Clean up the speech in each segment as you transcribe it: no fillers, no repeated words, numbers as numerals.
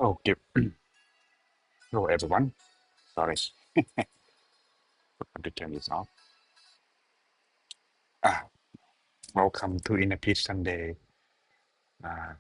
Okay. Hello, everyone. Sorry, forgot to turn this off. Ah, welcome to Inner Peace Sunday. Uh,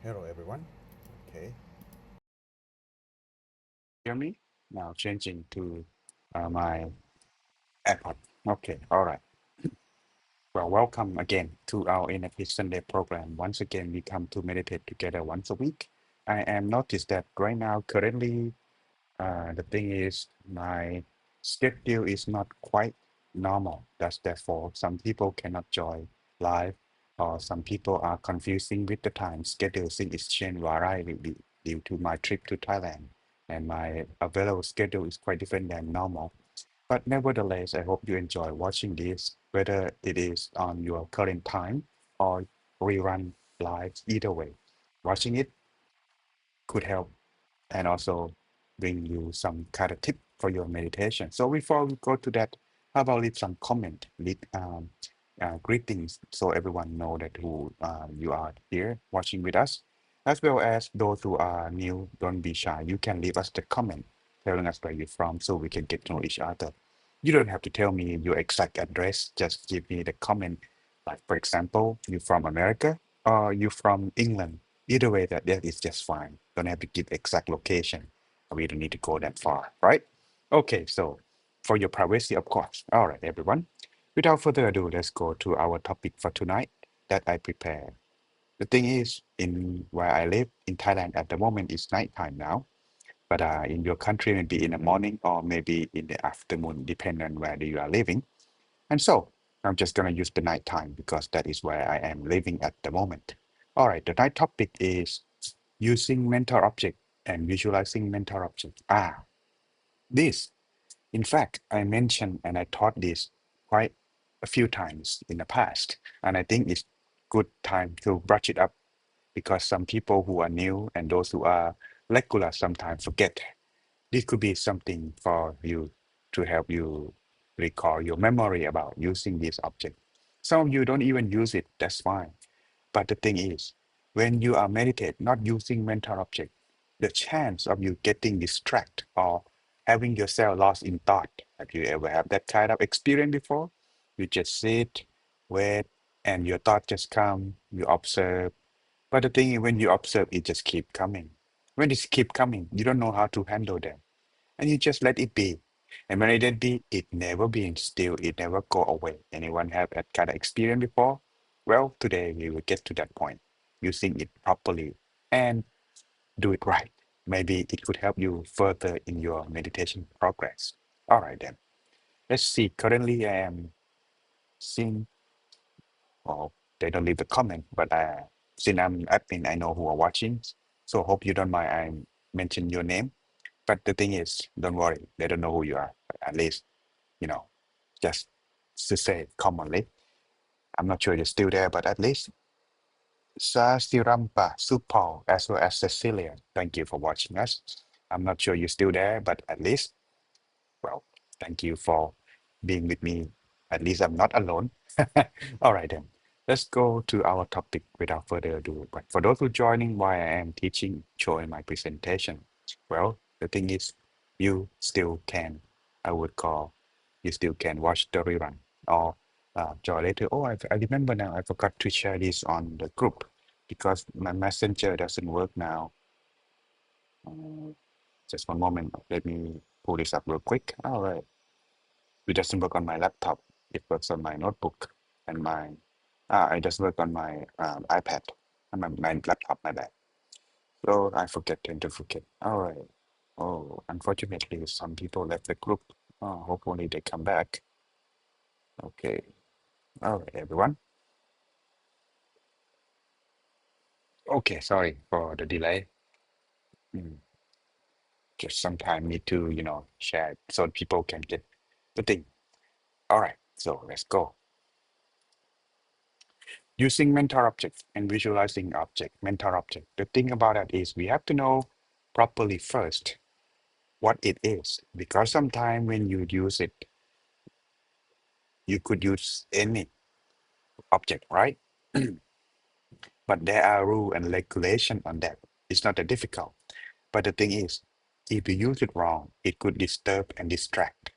Hello, everyone. Okay. Hear me? Now changing to my AirPod. Okay. All right. Well, welcome again to our Inner Peace Sunday program. Once again, we come to meditate together once a week. I am noticed that right now, currently, the thing is, my schedule is not quite normal. That's therefore some people cannot join live, or some people are confusing with the time schedule since it's changed variety due to my trip to Thailand, and my available schedule is quite different than normal. But nevertheless, I hope you enjoy watching this, whether it is on your current time or rerun live. Either way, watching it could help and also bring you some kind of tip for your meditation. So before we go to that, how about leave some comment, leave greetings, so everyone know that who you are here watching with us, as well as those who are new. Don't be shy. You can leave us the comment telling us where you're from, so we can get to know each other. You don't have to tell me your exact address. Just give me the comment. Like for example, you from America or you from England. Either way, that is just fine. Don't have to give exact location. We don't need to go that far, right? Okay, so for your privacy, of course. All right, everyone. Without further ado, let's go to our topic for tonight that I prepared. The thing is, in where I live in Thailand at the moment, it's nighttime now. But in your country, maybe in the morning or maybe in the afternoon, depending on where you are living. And so I'm just going to use the nighttime because that is where I am living at the moment. All right, the night topic is using mental object and visualizing mental object. This, in fact, I mentioned and I taught this quite a few times in the past. And I think it's good time to brush it up because some people who are new and those who are regular sometimes forget. This could be something for you to help you recall your memory about using this object. Some of you don't even use it, that's fine. But the thing is, when you are meditate, not using mental object, the chance of you getting distracted or having yourself lost in thought. Have you ever had that kind of experience before? You just sit, wait, and your thought just come, you observe. But the thing is, when you observe, it just keep coming. When it keep coming, you don't know how to handle them and you just let it be. And when it let be, it never being still, it never go away. Anyone have that kind of experience before? Well, today we will get to that point. using it properly and do it right. Maybe it could help you further in your meditation progress. All right, then. Let's see. Currently, I am seeing, well, they don't leave a comment, but since I'm admin, I know who are watching. So hope you don't mind I mention your name. But the thing is, don't worry, they don't know who you are. But at least, you know, just to say it commonly. I'm not sure you're still there, but at least Sasirampa, Supal, as well as Cecilia, thank you for watching us. I'm not sure you're still there, but at least, well, thank you for being with me. At least I'm not alone. All right, then. Let's go to our topic without further ado. But for those who joining while I am teaching, showing my presentation, well, the thing is, you still can, I would call, you still can watch the rerun or join later. Oh, I remember now, I forgot to share this on the group because my messenger doesn't work now. Uh, just one moment. Let me pull this up real quick. All right. It doesn't work on my laptop. It works on my notebook and my it doesn't work on my iPad and my laptop, my bad. So I forget to forget. All right. Oh, unfortunately, some people left the group. Oh, hopefully they come back. Okay. All right, everyone. Okay, sorry for the delay. Mm, just sometime need to, share it so people can get the thing. All right, so let's go. Using mental object and visualizing object, mental object. The thing about that is we have to know properly first what it is, because sometimes when you use it, you could use any object, right? But there are rule and regulation on that. It's not that difficult. But the thing is, if you use it wrong, it could disturb and distract.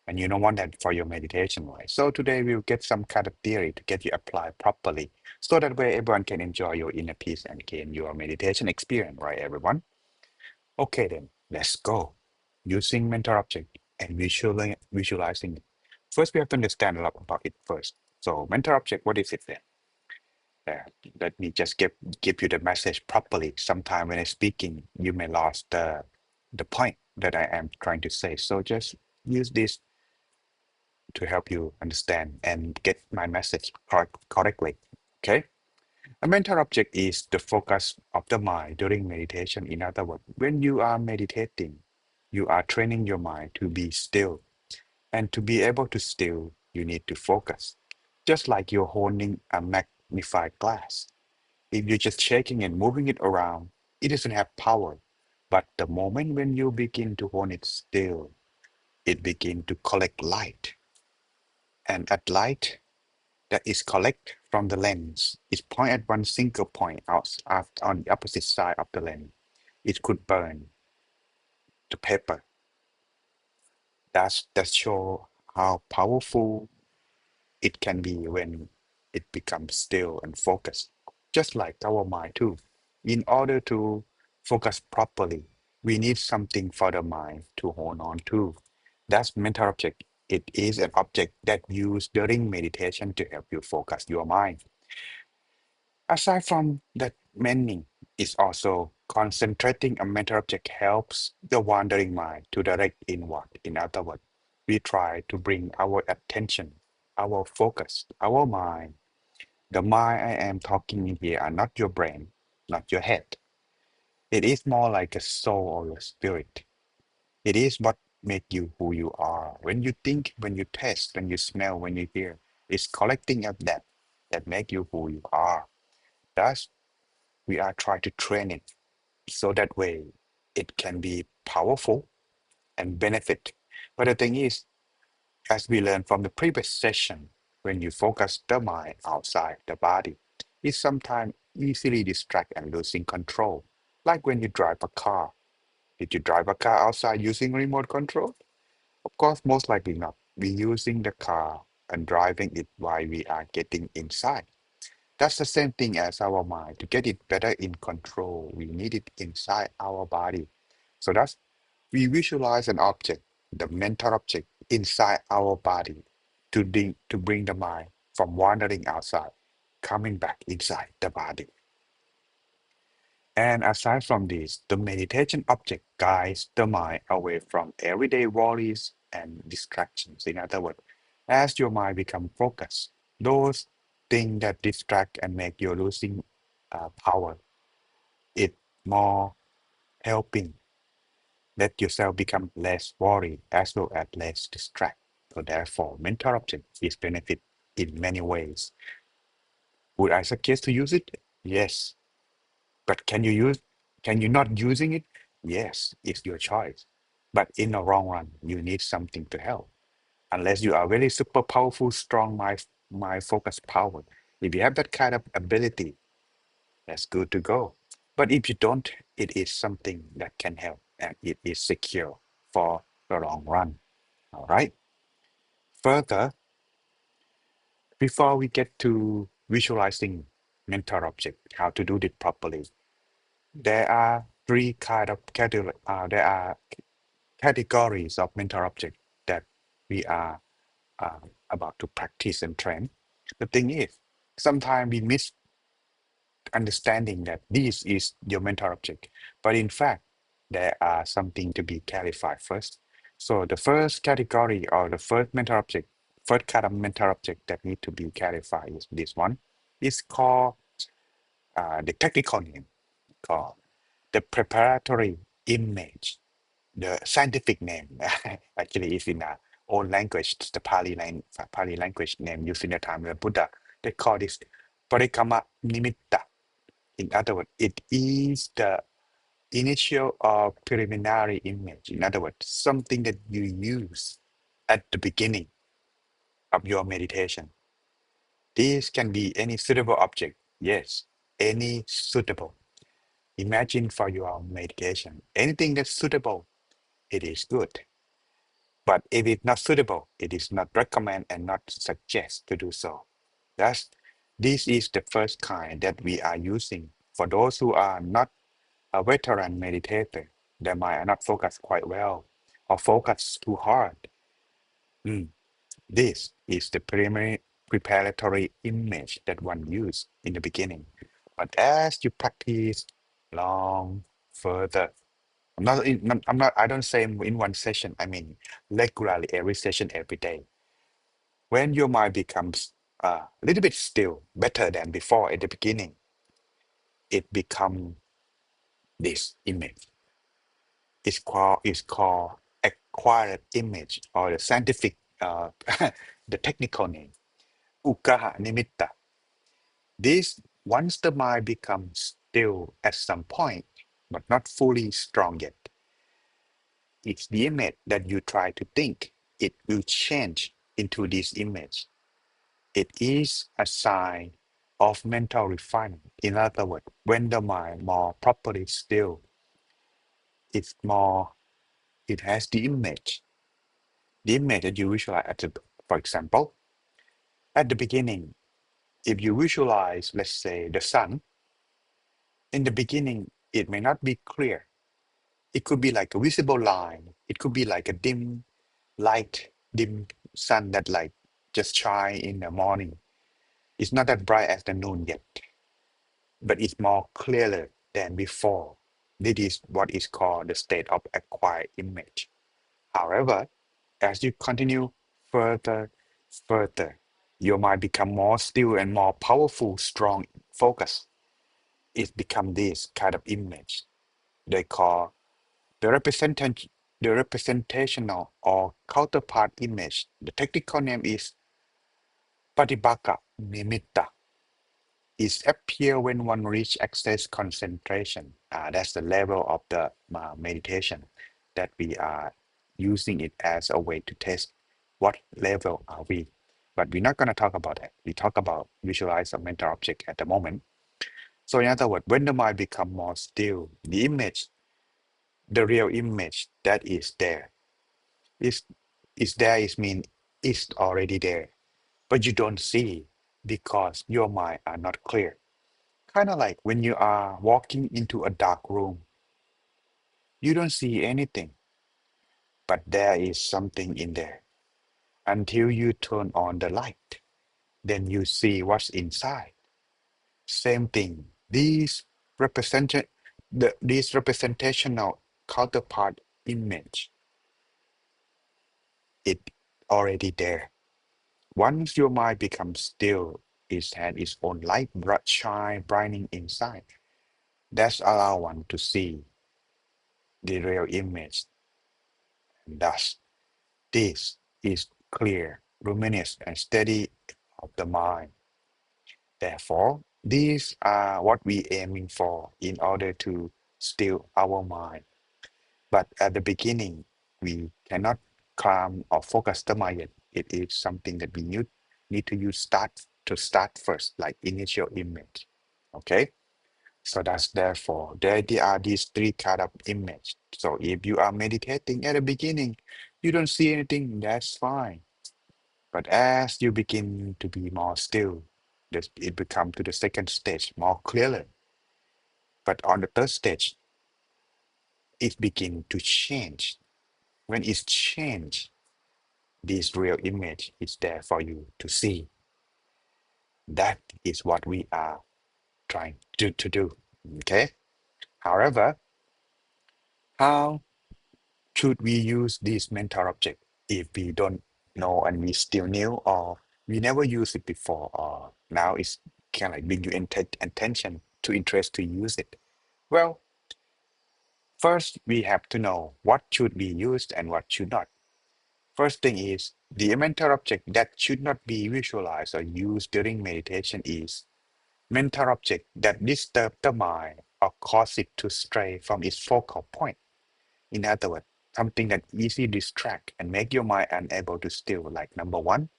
And you don't want that for your meditation, right? So today we'll get some kind of theory to get you applied properly. So that way everyone can enjoy your inner peace and gain your meditation experience, right, everyone? Okay, then let's go. Using mental object and visualizing it. First, we have to understand a lot about it first. So mental object, what is it then? There. Let me just give you the message properly. Sometime when I'm speaking, you may lost the point that I am trying to say. So just use this to help you understand and get my message correctly. Okay. A mental object is the focus of the mind during meditation. In other words, when you are meditating, you are training your mind to be still. And to be able to still, you need to focus. Just like you're holding a magnified glass. If you're just shaking and moving it around, it doesn't have power. But the moment when you begin to hold it still, it begins to collect light. And at light that is collect from the lens is point at one single point out on the opposite side of the lens. It could burn the paper. That show how powerful it can be when it becomes still and focused, just like our mind too. In order to focus properly, we need something for the mind to hold on to. That's mental object. It is an object that used during meditation to help you focus your mind. Aside from that meaning, is also concentrating a mental object helps the wandering mind to direct inward. In other words, we try to bring our attention, our focus, our mind. The mind I am talking in here are not your brain, not your head. It is more like a soul or your spirit. It is what make you who you are. When you think, when you taste, when you smell, when you hear, it's collecting up that make you who you are. Thus, we are trying to train it so that way it can be powerful and benefit. But the thing is, as we learned from the previous session, when you focus the mind outside the body, it sometimes easily distract and losing control. Like when you drive a car. Did you drive a car outside using remote control? Of course, most likely not. We're using the car and driving it while we are getting inside. That's the same thing as our mind. To get it better in control, we need it inside our body. So that's we visualize an object, the mental object inside our body to bring the mind from wandering outside, coming back inside the body. And aside from this, the meditation object guides the mind away from everyday worries and distractions. In other words, as your mind becomes focused, those things that distract and make you losing power, it more helping let yourself become less worried as well as less distract. So therefore, mental object is benefit in many ways. Would I suggest to use it? Yes. But can you not using it? Yes, it's your choice. But in the long run, you need something to help. Unless you are very super powerful, strong my focus power. If you have that kind of ability, that's good to go. But if you don't, it is something that can help and it is secure for the long run. All right. Further, before we get to visualizing mental object, how to do it properly, there are three kind of category. There are categories of mental object that we are uh, about to practice and train. The thing is, sometimes we misunderstanding that this is your mental object, but in fact, there are something to be clarified first. So the first category or the first mental object, first kind of mental object that need to be clarified is this one. It's called the technical name called the preparatory image. The scientific name actually is in our own language, the Pali language name used in the time of the Buddha. They call this parikama nimitta. In other words, it is the initial or preliminary image. In other words, something that you use at the beginning of your meditation. This can be any suitable object. Yes, any suitable. Imagine for your meditation, anything that's suitable, it is good. But if it's not suitable, it is not recommend and not suggest to do so. Thus, this is the first kind that we are using for those who are not a veteran meditator. Their mind are not focused quite well or focus too hard. Mm, This is the primary preparatory image that one use in the beginning. But as you practice long further, I don't say in one session, I mean regularly every session, every day. When your mind becomes a little bit still, better than before at the beginning, it becomes this image. It's called acquired image or the scientific, the technical name, Ukaha Nimitta. This once the mind becomes still at some point, but not fully strong yet, it's the image that you try to think. It will change into this image. It is a sign of mental refinement. In other words, when the mind more properly still, it's more, it has the image. The image that you visualize for example, at the beginning, if you visualize, let's say, the sun, in the beginning, it may not be clear. It could be like a visible line. It could be like a dim light, dim sun that like just shine in the morning. It's not that bright as the noon yet, but it's more clearer than before. This is what is called the state of acquired image. However, as you continue further, further, your mind become more still and more powerful, strong focus. It become this kind of image. They call the representational or counterpart image. The technical name is Patibaka Nimitta. It appear when one reach access concentration. That's the level of the meditation that we are using it as a way to test what level are we. But we're not going to talk about that. We talk about visualize a mental object at the moment. So in other words, when the mind become more still, the image, the real image that is is there is mean it's already there, but you don't see because your mind are not clear. Kind of like when you are walking into a dark room, you don't see anything, but there is something in there until you turn on the light. Then you see what's inside. Same thing. These represent this representational counterpart image, it already there. Once your mind becomes still, it has its own light, bright shine, brightening inside. That's allow one to see the real image. And thus, this is clear, luminous, and steady of the mind. Therefore, these are what we aiming for in order to still our mind. But at the beginning, we cannot calm or focus the mind yet. It is something that we need to use start first, like initial image. Okay. So that's therefore there are these three kind of image. So if you are meditating at the beginning, you don't see anything, that's fine. But as you begin to be more still, it become to the second stage more clearer. But on the third stage, it begin to change. When it's changed, this real image is there for you to see. That is what we are trying to do. Okay. However, how should we use this mental object if we don't know and we still new, or we never used it before, or now it's kind of like bring you attention to interest to use it? Well, first we have to know what should be used and what should not. First thing is the mental object that should not be visualized or used during meditation is mental object that disturb the mind or cause it to stray from its focal point. In other words, something that easily distract and make your mind unable to still, like number one,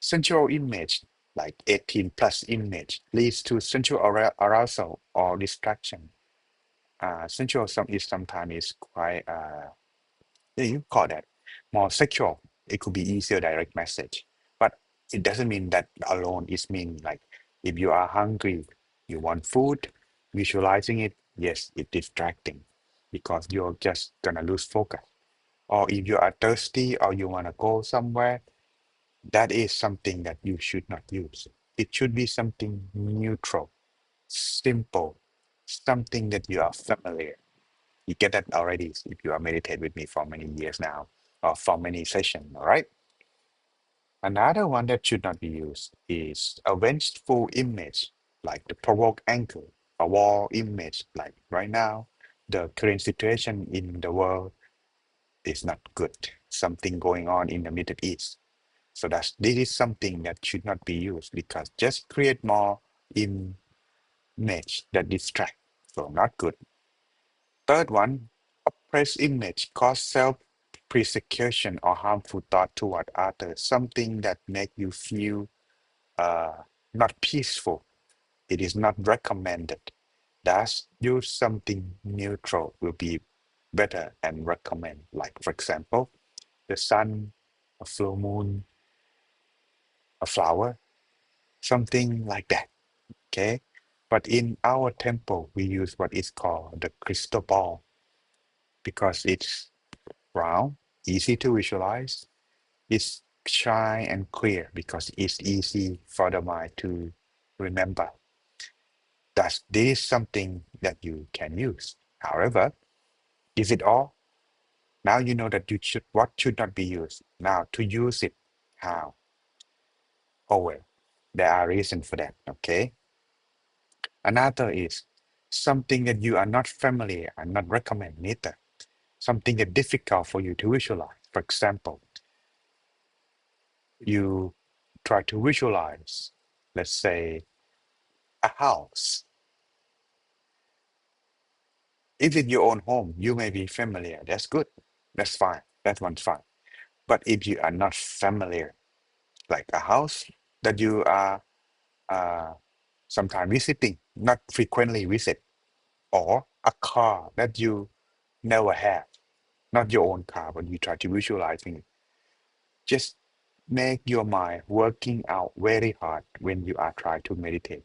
sensual image, like 18 plus image, leads to sensual arousal or distraction. Sensual is sometimes is quite, yeah, you call that more sexual. It could be easier direct message, but it doesn't mean that alone. It mean like if you are hungry, you want food, visualizing it, yes, it's distracting because you're just gonna lose focus. Or if you are thirsty or you want to go somewhere, that is something that you should not use. It should be something neutral, simple, something that you are familiar. You get that already if you are meditate with me for many years now or for many sessions, all right? Another one that should not be used is a vengeful image, like the provoke anger, a war image, like right now, the current situation in the world is not good. Something going on in the Middle East. So this is something that should not be used because just create more image that distract. So not good. Third one, oppress image cause self-persecution or harmful thought toward others. Something that make you feel uh, not peaceful. It is not recommended. Thus, use something neutral will be better and recommend. Like for example, the sun, a full moon, a flower, something like that. Okay. But in our temple, we use what is called the crystal ball because it's round, easy to visualize. It's shine and clear because it's easy for the mind to remember. Thus, this is something that you can use. However, is it all? Now you know that you should what should not be used. Now to use it, how? Oh well, there are reasons for that. Okay. Another is something that you are not familiar and not recommend neither. Something that difficult for you to visualize. For example, you try to visualize, let's say, a house. If it's your own home, you may be familiar. That's good. That's fine. That one's fine. But if you are not familiar, like a house that you are sometimes visiting, not frequently visit, or a car that you never have, not your own car, but you try to visualizing it. Just make your mind working out very hard when you are trying to meditate.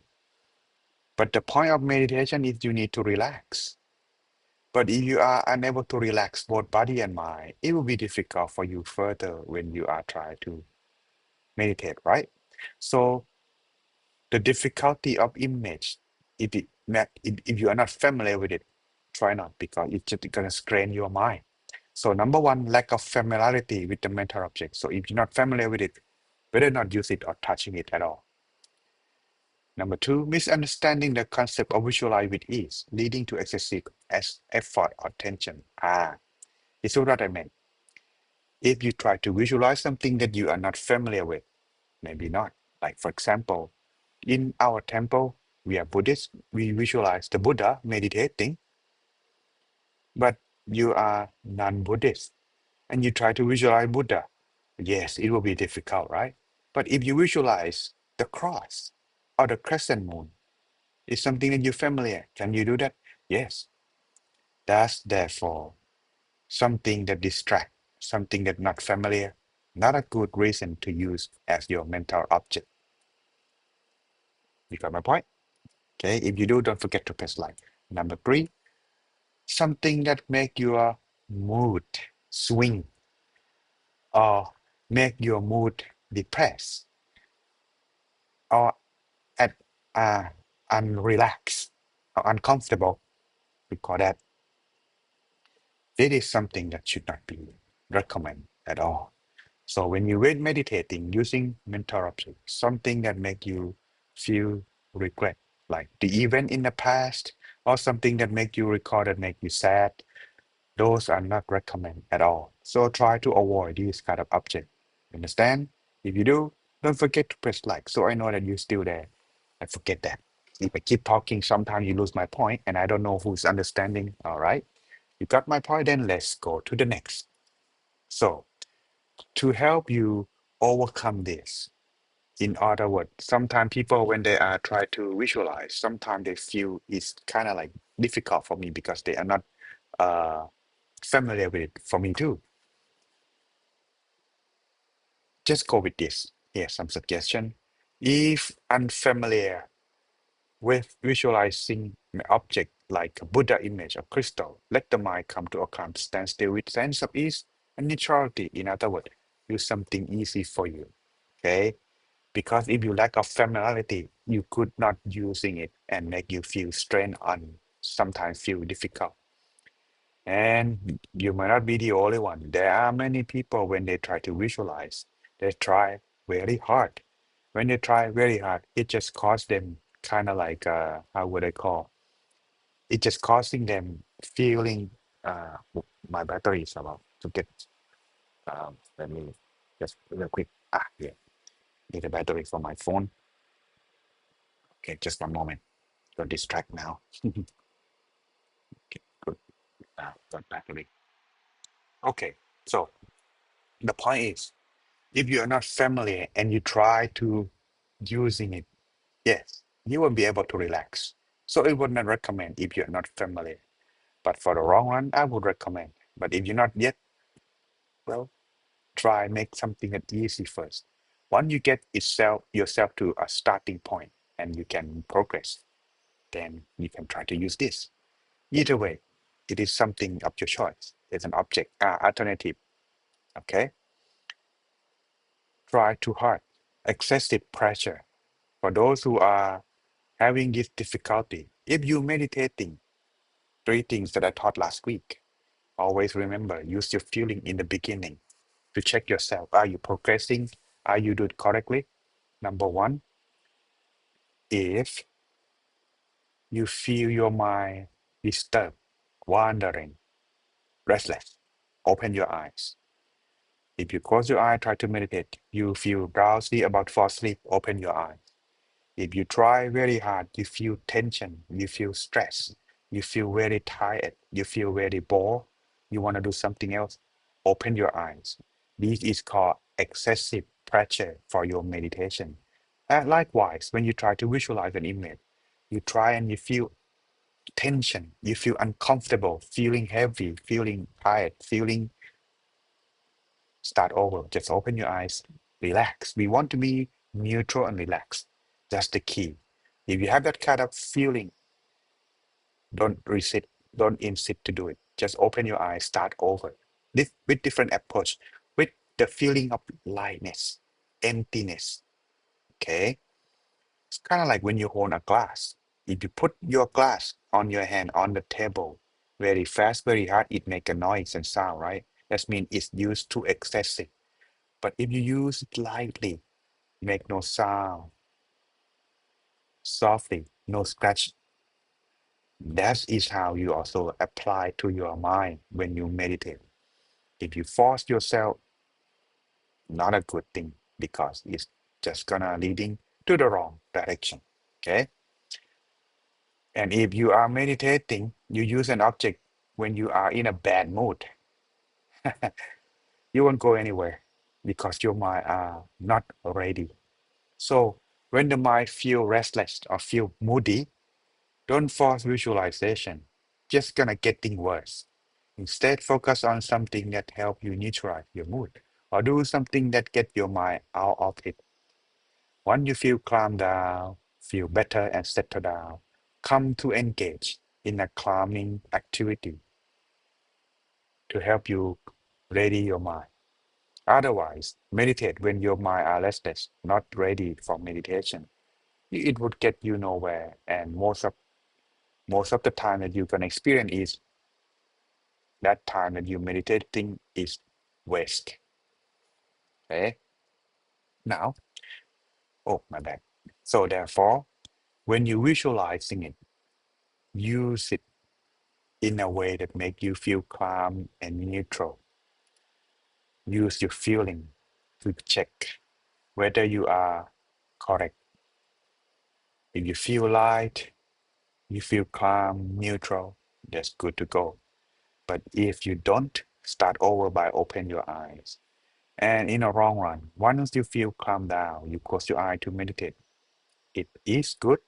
But the point of meditation is you need to relax. But if you are unable to relax both body and mind, it will be difficult for you further when you are trying to meditate, right? So the difficulty of image, if you are not familiar with it, Try not, because it's just gonna strain your mind. So number one, lack of familiarity with the mental object. So if you're not familiar with it, better not use it or touching it at all. Number two, misunderstanding the concept of visualize with ease, leading to excessive effort or tension. This is what I meant. If you try to visualize something that you are not familiar with, maybe not. Like for example, in our temple, we are Buddhists, we visualize the Buddha meditating, but you are non-Buddhist and you try to visualize Buddha. Yes, it will be difficult, right? But if you visualize the cross or the crescent moon, it's something that you're familiar. Can you do that? Yes. That's therefore something that distract, something that not familiar, not a good reason to use as your mental object. You got my point? Okay, if you do, don't forget to press like. Number three, something that make your mood swing or make your mood depressed or at uh, unrelaxed or uncomfortable. We call that. It is something that should not be recommended at all. So when you read meditating using mental object, something that make you feel regret, like the event in the past, or something that make you recall that make you sad, those are not recommended at all. So try to avoid these kind of object. Understand? If you do, don't forget to press like so I know that you're still there. I forget that. If I keep talking, sometimes you lose my point and I don't know who's understanding. All right. You got my point, then let's go to the next. So to help you overcome this, in other words, sometimes people when they are try to visualize, sometimes they feel it's kind of like difficult for me because they are not uh, familiar with it. For me too. Just go with this. Here's some suggestion. If unfamiliar with visualizing an object like a Buddha image or crystal, let the mind come to a calm standstill with sense of ease and neutrality. In other words, use something easy for you. Okay? Because if you lack of familiarity, you could not using it and make you feel strained and sometimes feel difficult. And you might not be the only one. There are many people when they try to visualize, they try very hard. When they try very hard, it just causes them kind of like how would I call? It just causing them feeling my battery is about to get let me just real quick. Yeah, need a battery for my phone. Okay, just one moment. Don't distract now. Okay, good. Got battery. Okay, so the point is, if you are not familiar and you try to using it, yes, you won't be able to relax. So I would not recommend if you're not familiar. But for the wrong one, I would recommend. But if you're not yet, well, try make something that easy first. Once you get yourself to a starting point and you can progress, then you can try to use this. Either way, it is something of your choice. It's an object alternative. Okay, try too hard. Excessive pressure. For those who are having this difficulty, if you meditating, three things that I taught last week, always remember, use your feeling in the beginning to check yourself. Are you progressing? Are you doing it correctly? Number one, if you feel your mind disturbed, wandering, restless, open your eyes. If you close your eye, try to meditate, you feel drowsy about to fall asleep, open your eyes. If you try very hard, you feel tension, you feel stress, you feel very tired, you feel very bored, you want to do something else, open your eyes. This is called excessive pressure for your meditation. And likewise, when you try to visualize an image, you try and you feel tension, you feel uncomfortable, feeling heavy, feeling tired, feeling start over. Just open your eyes, relax. We want to be neutral and relaxed. That's the key. If you have that kind of feeling, don't resist, don't insist to do it. Just open your eyes, start over. This with different approach, with the feeling of lightness, emptiness. Okay. It's kind of like when you hold a glass. If you put your glass on your hand on the table, very fast, very hard, it make a noise and sound, right? That means it's used too excessive. But if you use it lightly, make no sound, softly, no scratch, that is how you also apply to your mind when you meditate. If you force yourself, not a good thing because it's just gonna leading to the wrong direction. Okay. And if you are meditating, you use an object when you are in a bad mood, you won't go anywhere because your mind are not ready. So when the mind feel restless or feel moody, don't force visualization. Just gonna getting worse. Instead, focus on something that help you neutralize your mood or do something that get your mind out of it. Once you feel calm down, feel better and settle down, come to engage in a calming activity to help you ready your mind. Otherwise, meditate when your mind are restless, not ready for meditation. It would get you nowhere, and most of the time that you can experience is that time that you meditating is waste. Okay? Now, oh my bad. So therefore, when you visualizing it, use it in a way that make you feel calm and neutral. Use your feeling to check whether you are correct. If you feel light, you feel calm, neutral, that's good to go. But if you don't, start over by open your eyes. And in a long run, once you feel calm down, you close your eye to meditate. It is good,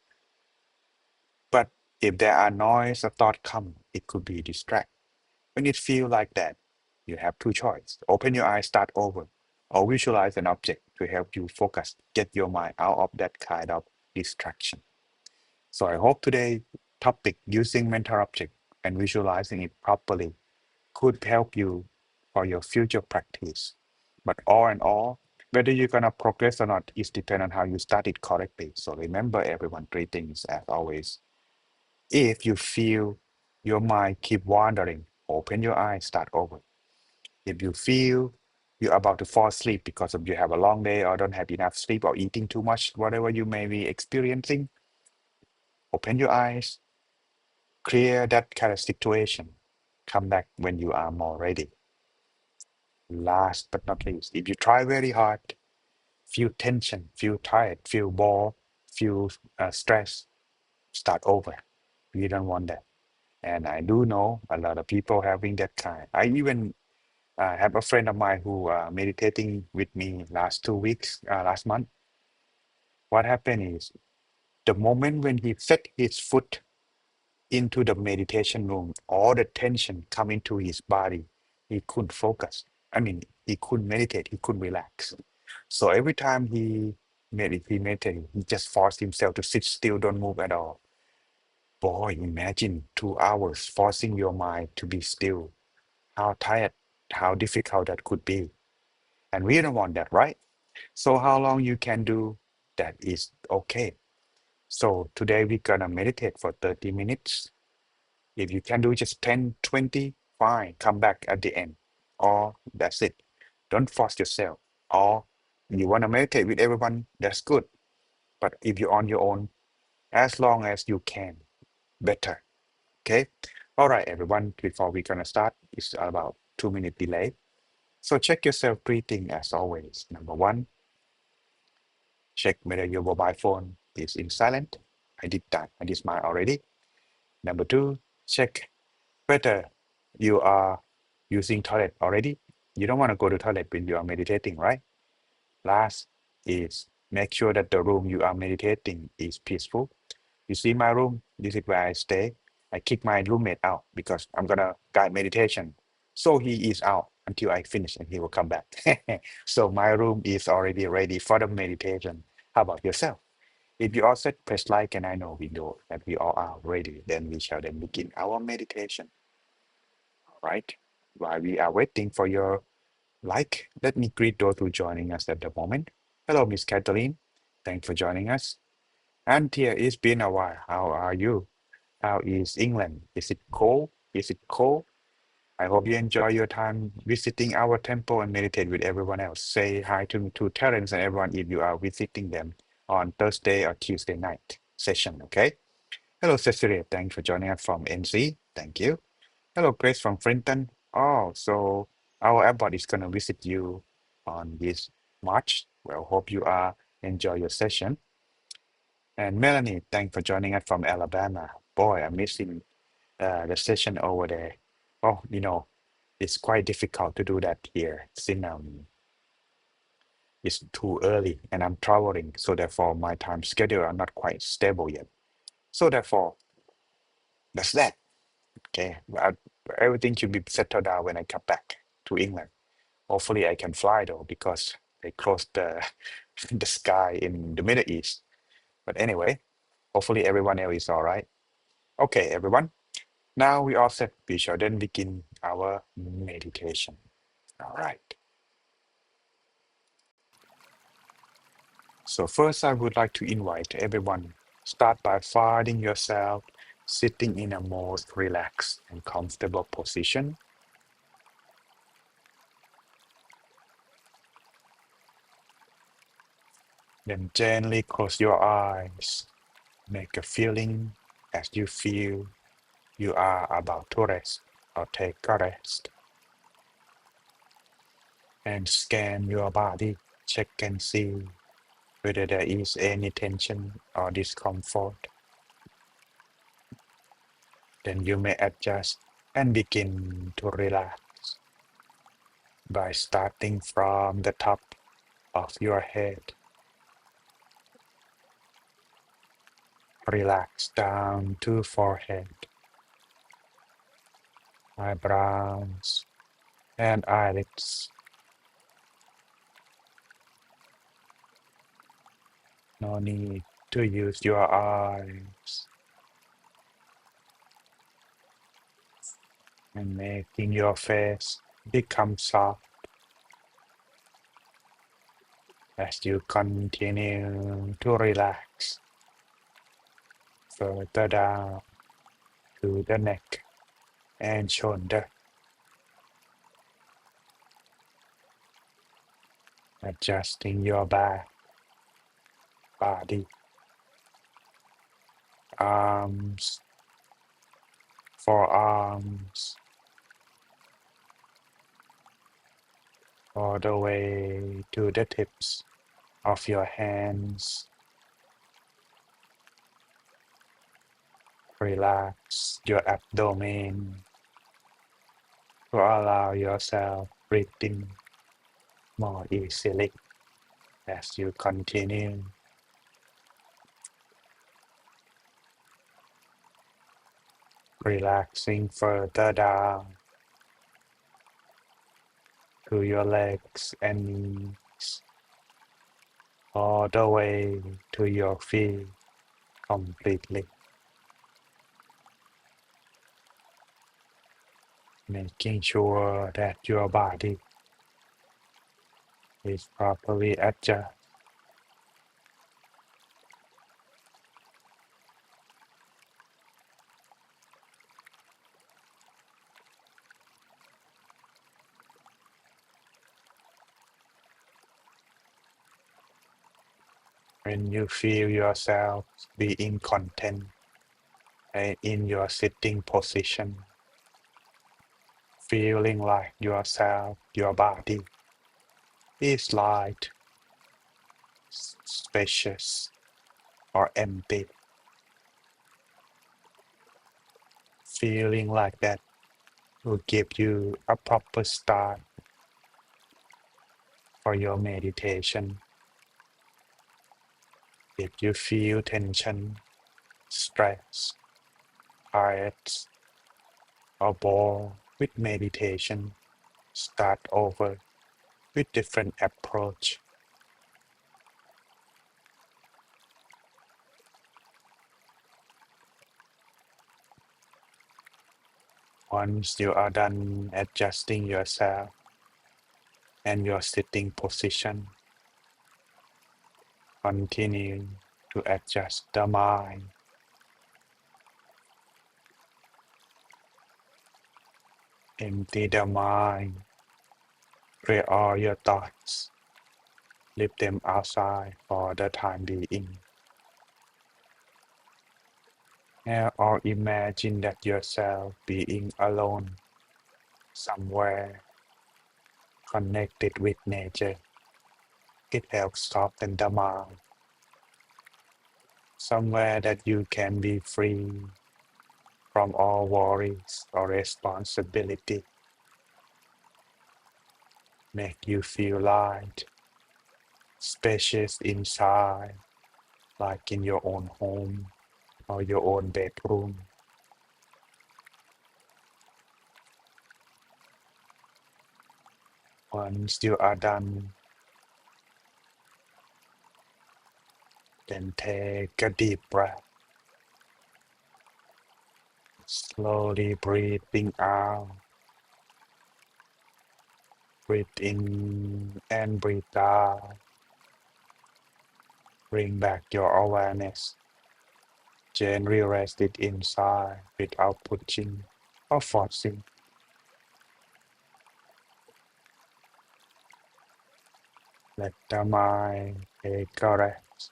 but if there are noise or thought come, it could be distract. When it feel like that, you have two choices. Open your eyes, start over, or visualize an object to help you focus, get your mind out of that kind of distraction. So I hope today topic using mental object and visualizing it properly could help you for your future practice. But all in all, whether you're gonna progress or not is depend on how you start it correctly. So remember everyone, three things as always. If you feel your mind keep wandering, open your eyes, start over. If you feel you're about to fall asleep because of you have a long day or don't have enough sleep or eating too much, whatever you may be experiencing, open your eyes, clear that kind of situation. Come back when you are more ready. Last but not least, if you try very hard, feel tension, feel tired, feel bored, feel stress, start over. We don't want that. And I do know a lot of people having that kind. I even have a friend of mine who meditating with me last 2 weeks, last month. What happened is the moment when he set his foot into the meditation room, all the tension come into his body. He couldn't focus. I mean, he couldn't meditate. He couldn't relax. So every time he meditated, he just forced himself to sit still, don't move at all. Boy, imagine 2 hours forcing your mind to be still. How tired, how difficult that could be. And we don't want that, right? So how long you can do that is okay. So today we're gonna meditate for 30 minutes. If you can do just 10, 20, fine, come back at the end. Or that's it. Don't force yourself. Or you want to meditate with everyone, that's good. But if you're on your own, as long as you can, better. Okay? All right, everyone, before we're gonna start, it's about 2 minute delay. So check yourself breathing as always. Number one, check whether your mobile phone is in silent. I did that. I did mine already. Number two, check whether you are using toilet already. You don't want to go to toilet when you are meditating, right? Last is make sure that the room you are meditating is peaceful. You see my room, this is where I stay. I kick my roommate out because I'm gonna guide meditation. So he is out until I finish and he will come back. So my room is already ready for the meditation. How about yourself? If you all set, press like and I know we know that we all are ready. Then we shall then begin our meditation. All right. While we are waiting for your like, let me greet those who joining us at the moment. Hello, Miss Kathleen. Thanks for joining us. And here, it's been a while. How are you? How is England? Is it cold? Is it cold? I hope you enjoy your time visiting our temple and meditate with everyone else. Say hi to Terence and everyone if you are visiting them on Thursday or Tuesday night session, okay? Hello, Cecilia. Thanks for joining us from NC. Thank you. Hello, Grace from Frinton. Oh, so our airport is going to visit you on this March. Well, hope you are enjoy your session. And Melanie, thanks for joining us from Alabama. Boy, I'm missing the session over there. Oh, it's quite difficult to do that here since it's too early and I'm traveling. So therefore, my time schedule are not quite stable yet. So therefore, that's that. Okay, everything should be settled down when I come back to England. Hopefully, I can fly though because they closed the the sky in the Middle East. But anyway, hopefully everyone else is all right. Okay, everyone. Now we all set. We shall then begin our meditation. All right. So first, I would like to invite everyone. Start by finding yourself sitting in a most relaxed and comfortable position. Then gently close your eyes. Make a feeling as you feel you are about to rest or take a rest. And scan your body. Check and see whether there is any tension or discomfort. Then you may adjust and begin to relax by starting from the top of your head. Relax down to forehead, eyebrows, and eyelids. No need to use your eyes. And making your face become soft as you continue to relax further down to the neck and shoulder, adjusting your back, body, arms, forearms, all the way to the tips of your hands. Relax your abdomen to allow yourself breathing more easily as you continue. Relaxing further down to your legs and knees, all the way to your feet completely. Making sure that your body is properly adjusted. When you feel yourself being content and in your sitting position, feeling like yourself, your body is light, spacious, or empty. Feeling like that will give you a proper start for your meditation. If you feel tension, stress, tired, or bored with meditation, start over with different approach. Once you are done adjusting yourself and your sitting position, continue to adjust the mind. Empty the mind, clear all your thoughts, leave them outside for the time being. Or imagine that yourself being alone somewhere connected with nature. It helps soften the mind. Somewhere that you can be free from all worries or responsibility. Make you feel light, spacious inside, like in your own home or your own bedroom. Once you are done, then take a deep breath. Slowly breathing out. Breathe in and breathe out. Bring back your awareness. Gently rest it inside without pushing or forcing. Let the mind take a rest.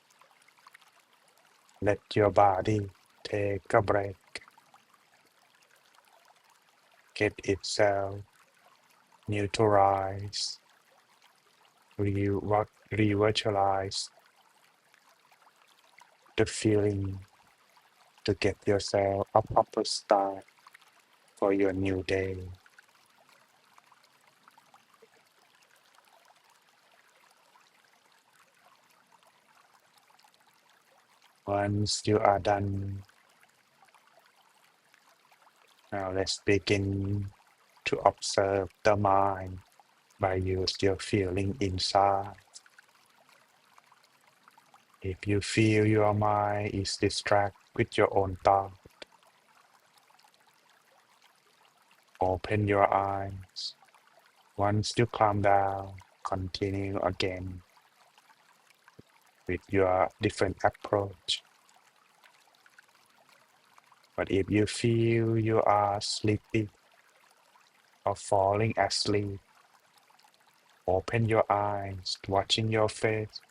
Let your body take a break. Get itself neutralized. Revitalize the feeling to get yourself a proper start for your new day. Once you are done, now let's begin to observe the mind by use your feeling inside. If you feel your mind is distracted with your own thought, open your eyes. Once you calm down, continue again with your different approach. But if you feel you are sleepy or falling asleep, open your eyes, watching your face,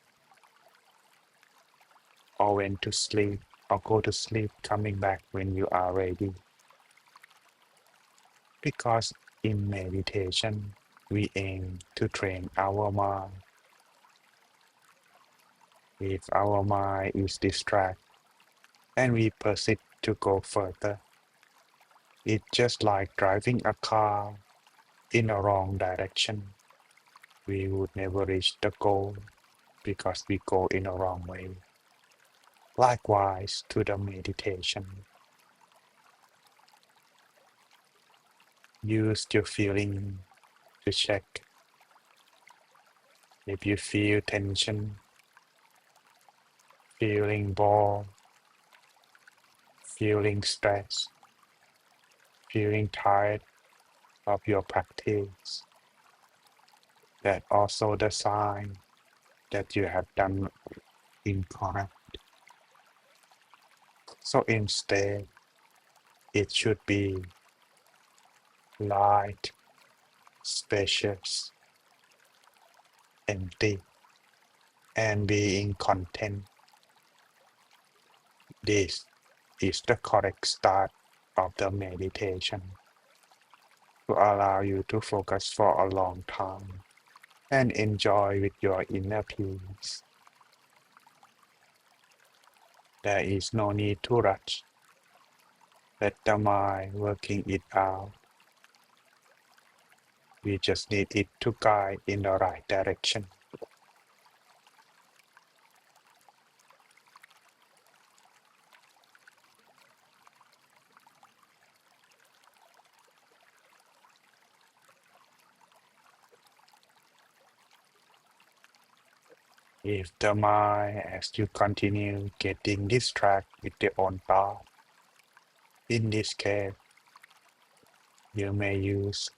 or when to sleep or go to sleep, coming back when you are ready. Because in meditation, we aim to train our mind. If our mind is distracted and we persist to go further, it's just like driving a car in a wrong direction. We would never reach the goal because we go in a wrong way. Likewise to the meditation. Use your feeling to check if you feel tension, feeling bored, feeling stressed, feeling tired of your practice. That also the sign that you have done incorrect. So instead, it should be light, spacious, empty, and being content. This is the correct start of the meditation to allow you to focus for a long time and enjoy with your inner peace. There is no need to rush. Let the mind working it out. We just need it to guide in the right direction. If the mind, as you continue getting distracted with the own thought, in this case, you may use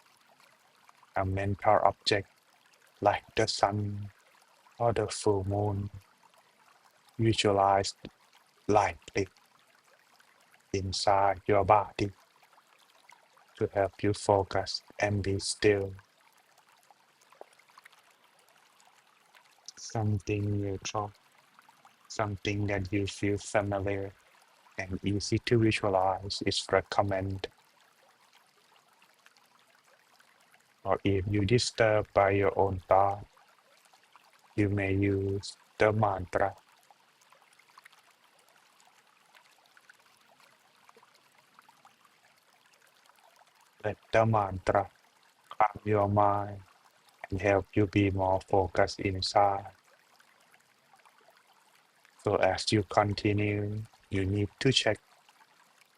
a mental object like the sun or the full moon, visualized lightly inside your body to help you focus and be still. Something neutral, something that you feel familiar and easy to visualize is recommended. Or if you disturbed by your own thought, you may use the mantra. Let the mantra calm your mind and help you be more focused inside. So as you continue, you need to check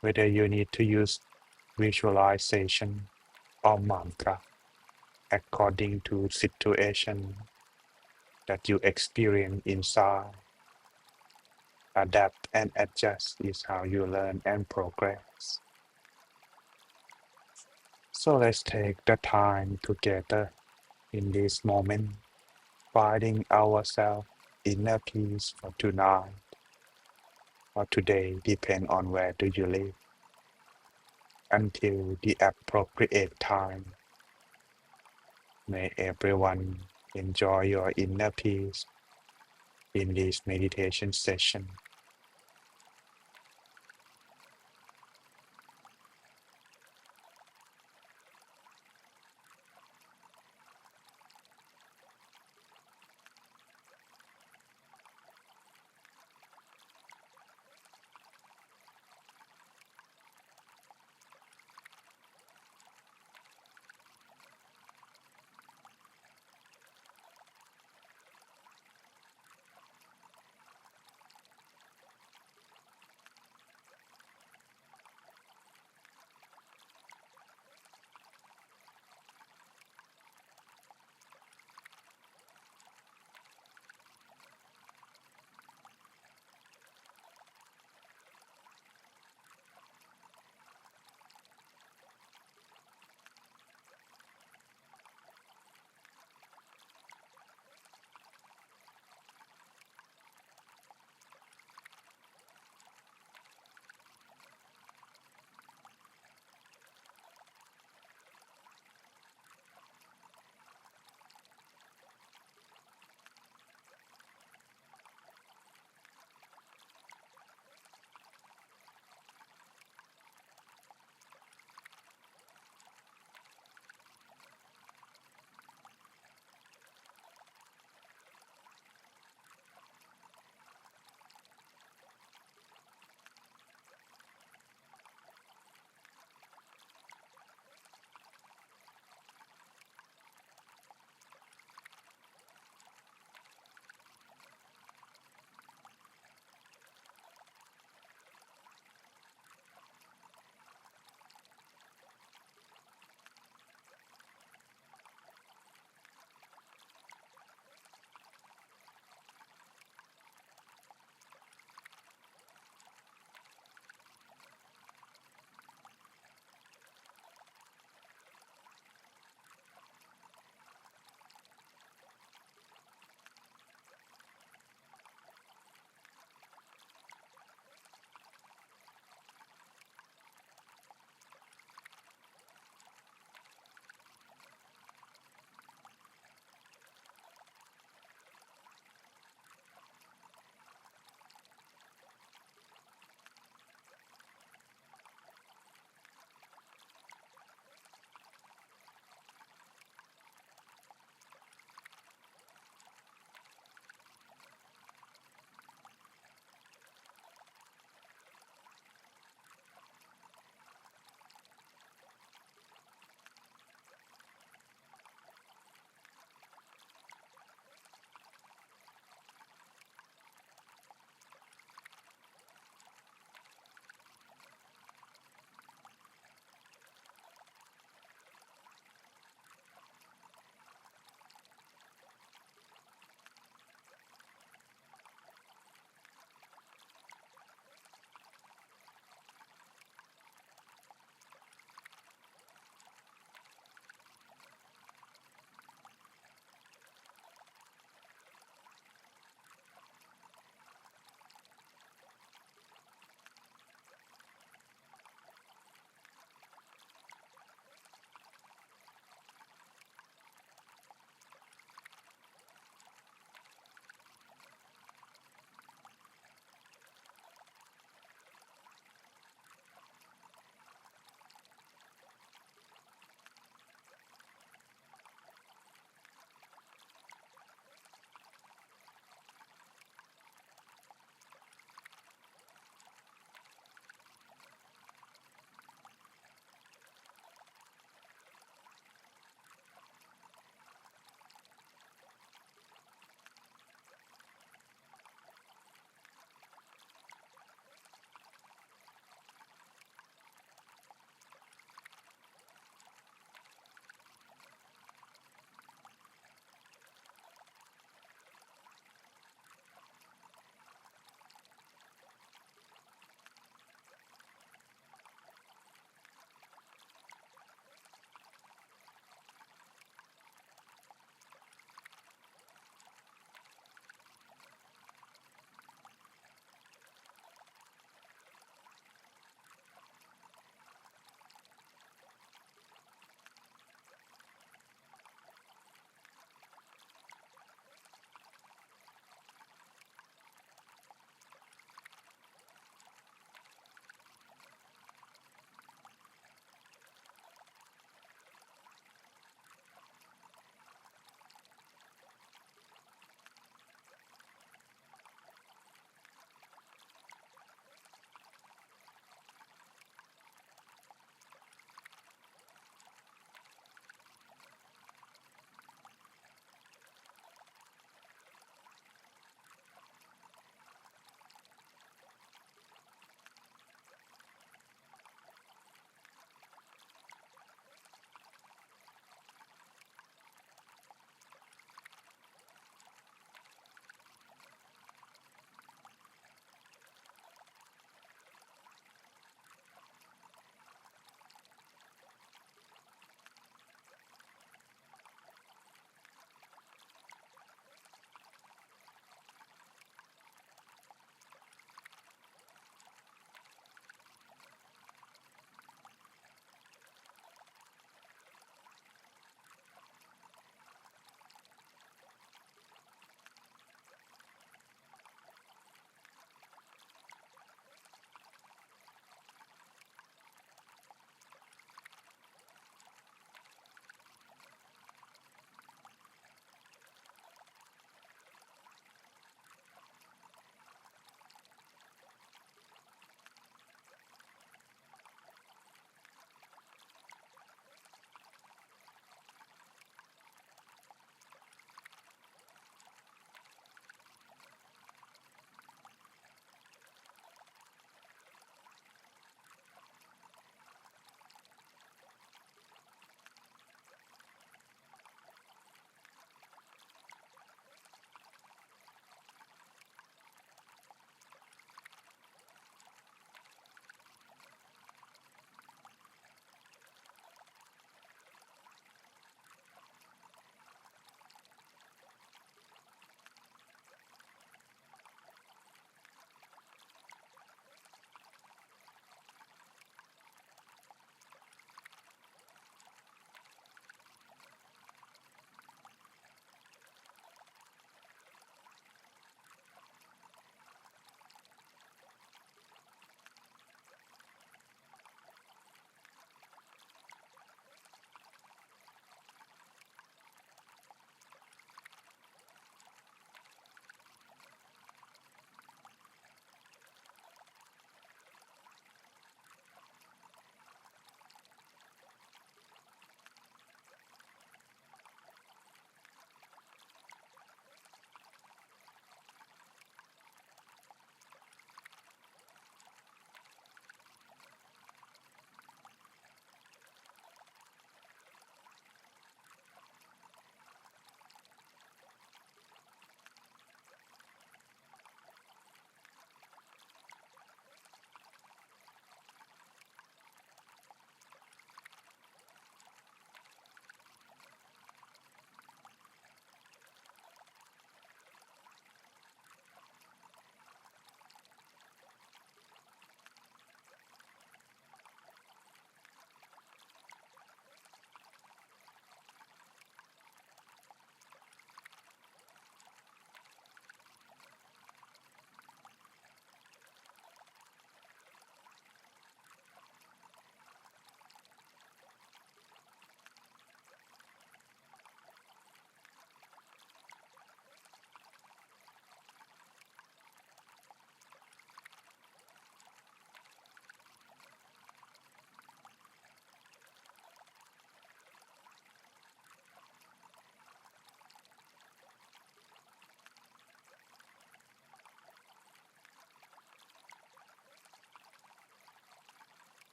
whether you need to use visualization or mantra according to situation that you experience inside. Adapt and adjust is how you learn and progress. So let's take the time together in this moment, finding ourselves inner peace for tonight or today, depend on where do you live, until the appropriate time. May everyone enjoy your inner peace in this meditation session.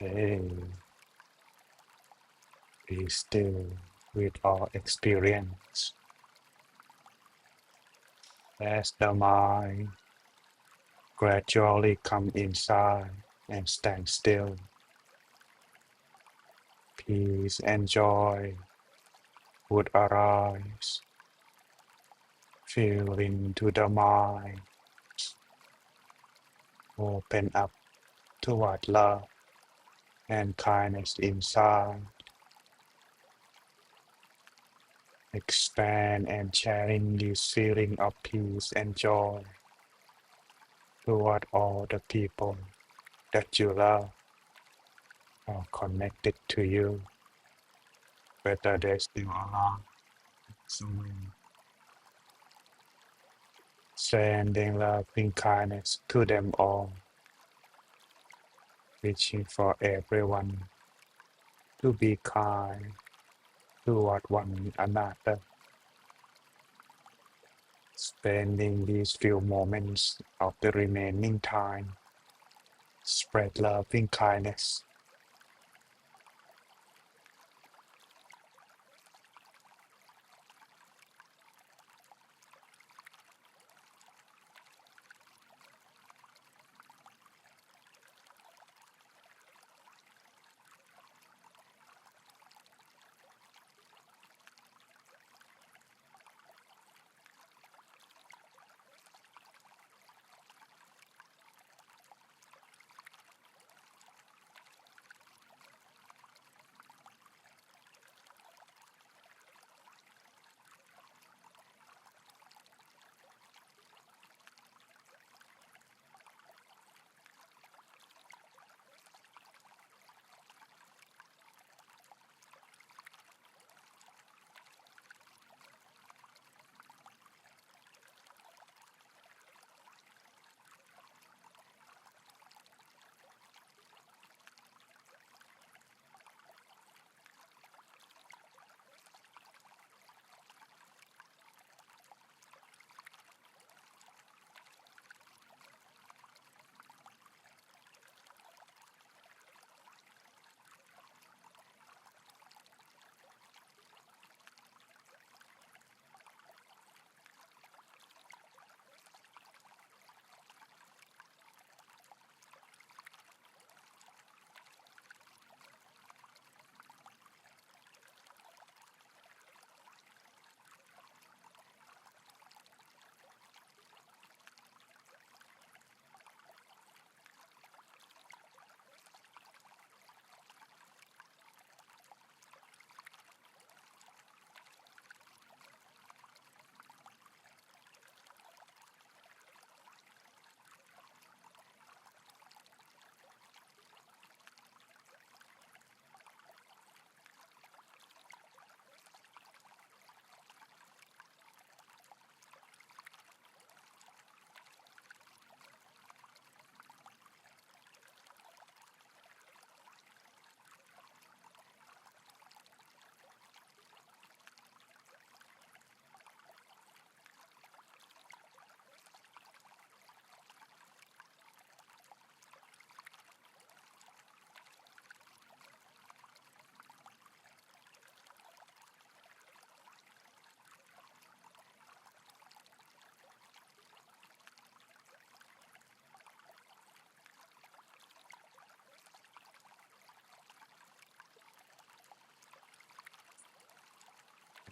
Hey, be still with our experience as the mind gradually come inside and stand still. Peace and joy would arise, fill into the mind, open up toward love and kindness inside, expand and sharing this feeling of peace and joy toward all the people that you love are connected to you, whether they're still alive. So sending loving kindness to them all, wishing for everyone to be kind toward one another, spending these few moments of the remaining time, spread loving kindness.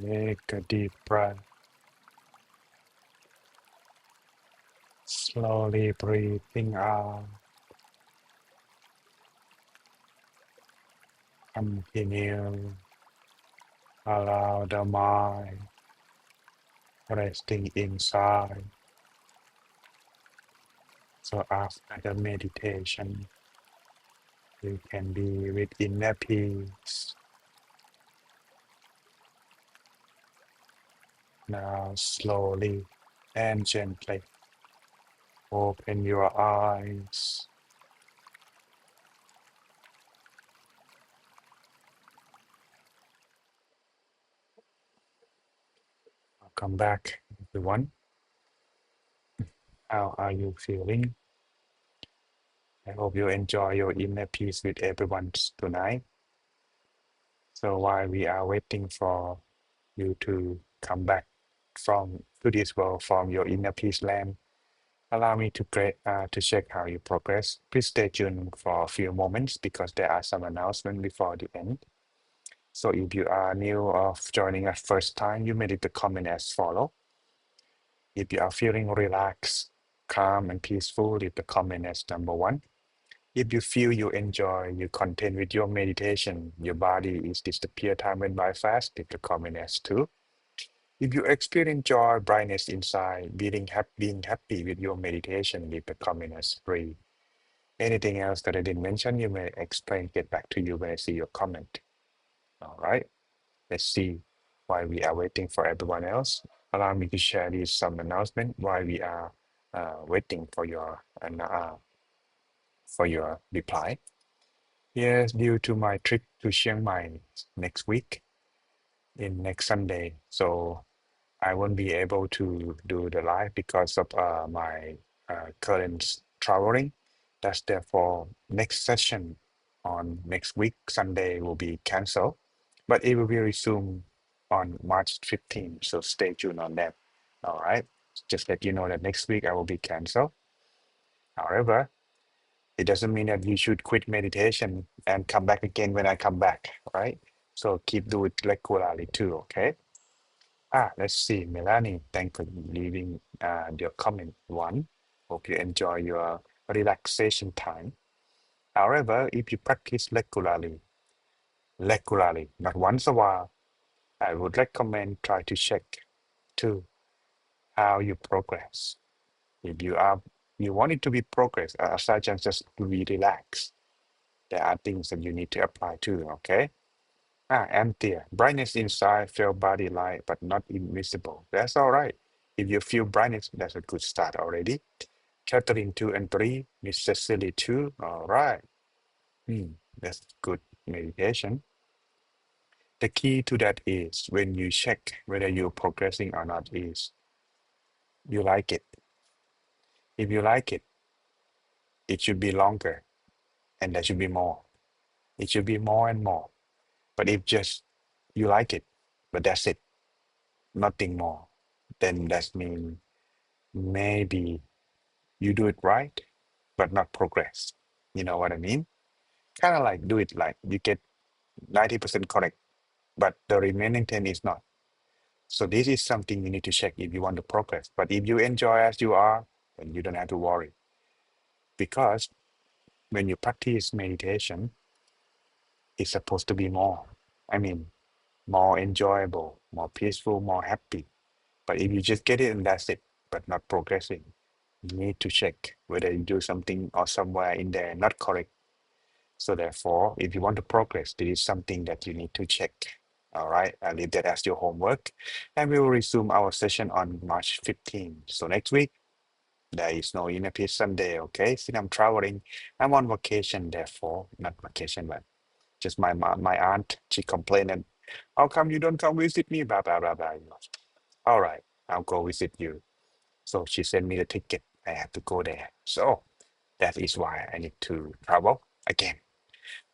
Take a deep breath, slowly breathing out. Continue, allow the mind resting inside. So after the meditation, you can be with inner peace. Now slowly and gently open your eyes. Welcome back, everyone. How are you feeling? I hope you enjoy your inner peace with everyone tonight. So while we are waiting for you to come back from to this world from your inner peace land, allow me to check how you progress. Please stay tuned for a few moments because there are some announcements before the end. So if you are new of joining us first time, you may leave the comment as follow. If you are feeling relaxed, calm, and peaceful, leave the comment as number one. If you feel you enjoy your content with your meditation, your body is disappear time went by fast, leave the comment as two. If you experience joy, brightness inside, being happy with your meditation, leave the comment as three. Anything else that I didn't mention, you may explain, get back to you when I see your comment. All right, let's see why we are waiting for everyone else. Allow me to share this some announcement while we are waiting for your reply. Yes, due to my trip to Chiang Mai next week, in next Sunday, so I won't be able to do the live because of my current traveling. That's therefore next session on next week, Sunday will be canceled, but it will be resumed on March 15th. So stay tuned on that. All right. Just let you know that next week I will be canceled. However, it doesn't mean that you should quit meditation and come back again when I come back, right? So keep do it regularly too, okay? Let's see, Melanie, thanks for leaving your comment one. Hope you enjoy your relaxation time. However, if you practice regularly, not once a while, I would recommend try to check too how you progress. If you want it to be progress, aside from just to be relaxed, there are things that you need to apply too, okay? Empty. Brightness inside, feel body light, but not invisible. That's all right. If you feel brightness, that's a good start already. Catherine 2 and 3, Miss Cecily 2. All right. That's good meditation. The key to that is when you check whether you're progressing or not is you like it. If you like it, it should be longer and there should be more. It should be more and more. But if just you like it, but that's it, nothing more, then that means maybe you do it right, but not progress. You know what I mean? Kind of like do it like you get 90% correct, but the remaining 10 is not. So this is something you need to check if you want to progress. But if you enjoy as you are, then you don't have to worry. Because when you practice meditation, it's supposed to be more. I mean, more enjoyable, more peaceful, more happy. But if you just get it and that's it, but not progressing, you need to check whether you do something or somewhere in there not correct. So therefore, if you want to progress, this is something that you need to check. All right, I'll leave that as your homework. And we will resume our session on March 15th. So next week, there is no inner peace Sunday, okay? Since I'm traveling, I'm on vacation, therefore, not vacation, but just my mom, my aunt, she complained, and how come you don't come visit me? Blah, blah, blah, blah. All right, I'll go visit you. So she sent me the ticket. I have to go there. So that is why I need to travel again.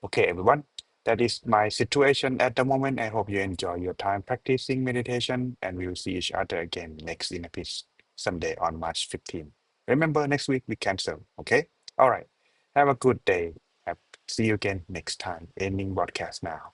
Okay, everyone. That is my situation at the moment. I hope you enjoy your time practicing meditation, and we will see each other again next in a peace Sunday on March 15th. Remember, next week we cancel. Okay. All right. Have a good day. See you again next time. Ending broadcast now.